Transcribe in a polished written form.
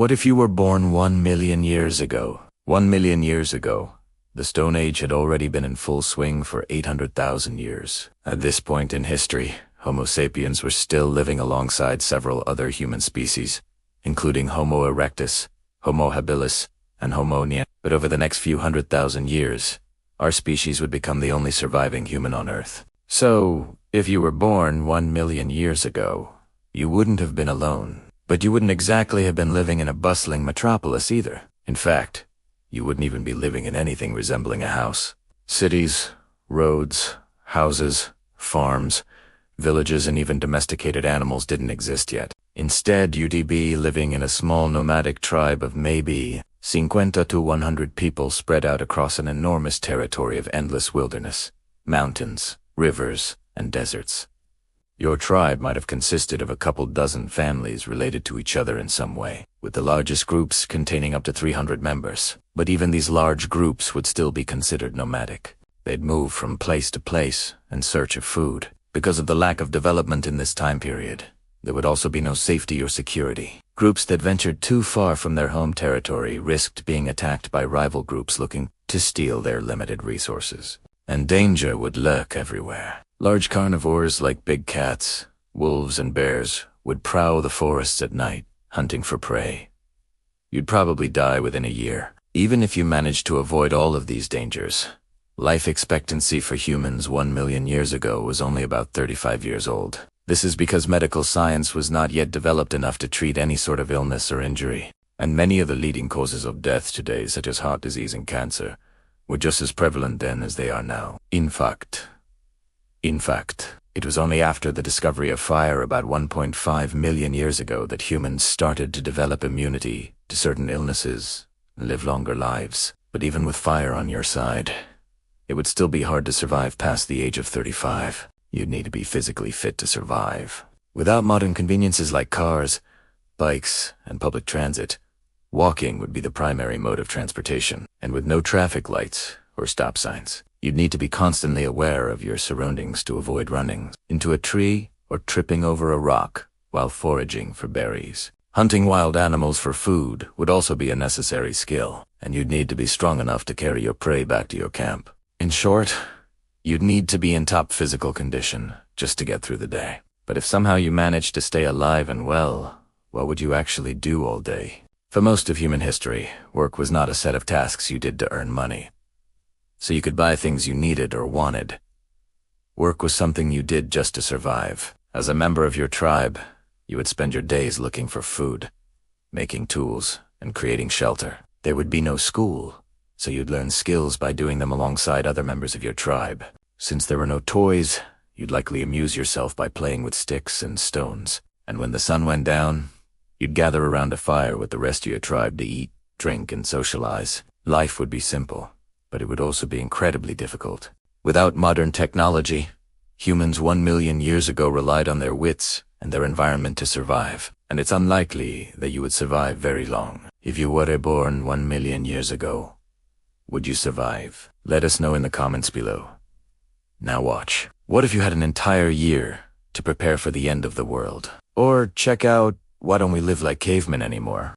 What if you were born 1 million years ago? 1 million years ago, the Stone Age had already been in full swing for 800,000 years. At this point in history, Homo sapiens were still living alongside several other human species, including Homo erectus, Homo habilis, and Homo neanderthalis. But over the next few 100,000 years, our species would become the only surviving human on Earth. So, if you were born 1 million years ago, you wouldn't have been alone. But you wouldn't exactly have been living in a bustling metropolis either. In fact, you wouldn't even be living in anything resembling a house. Cities, roads, houses, farms, villages, and even domesticated animals didn't exist yet. Instead, you'd be living in a small nomadic tribe of maybe 50 to 100 people spread out across an enormous territory of endless wilderness, mountains, rivers, and deserts. Your tribe might have consisted of a couple dozen families related to each other in some way, with the largest groups containing up to 300 members. But even these large groups would still be considered nomadic. They'd move from place to place in search of food. Because of the lack of development in this time period, there would also be no safety or security. Groups that ventured too far from their home territory risked being attacked by rival groups looking to steal their limited resources. And danger would lurk everywhere. Large carnivores like big cats, wolves, and bears would prowl the forests at night, hunting for prey. You'd probably die within a year. Even if you managed to avoid all of these dangers, life expectancy for humans 1 million years ago was only about 35 years old. This is because medical science was not yet developed enough to treat any sort of illness or injury, and many of the leading causes of death today, such as heart disease and cancer, were just as prevalent then as they are now. In fact, it was only after the discovery of fire about 1.5 million years ago that humans started to develop immunity to certain illnesses and live longer lives. But even with fire on your side, it would still be hard to survive past the age of 35. You'd need to be physically fit to survive. Without modern conveniences like cars, bikes, and public transit, walking would be the primary mode of transportation. And with no traffic lights or stop signs, you'd need to be constantly aware of your surroundings to avoid running into a tree or tripping over a rock while foraging for berries. Hunting wild animals for food would also be a necessary skill, and you'd need to be strong enough to carry your prey back to your camp. In short, you'd need to be in top physical condition just to get through the day. But if somehow you managed to stay alive and well, what would you actually do all day? For most of human history, work was not a set of tasks you did to earn money, so you could buy things you needed or wanted. Work was something you did just to survive. As a member of your tribe, you would spend your days looking for food, making tools, and creating shelter. There would be no school, so you'd learn skills by doing them alongside other members of your tribe. Since there were no toys, you'd likely amuse yourself by playing with sticks and stones. And when the sun went down, you'd gather around a fire with the rest of your tribe to eat, drink, and socialize. Life would be simple, but it would also be incredibly difficult. Without modern technology, humans 1 million years ago relied on their wits and their environment to survive, and it's unlikely that you would survive very long. If you were born 1 million years ago, would you survive? Let us know in the comments below. Now watch. What if you had an entire year to prepare for the end of the world? Or check out Why Don't We Live Like Cavemen Anymore?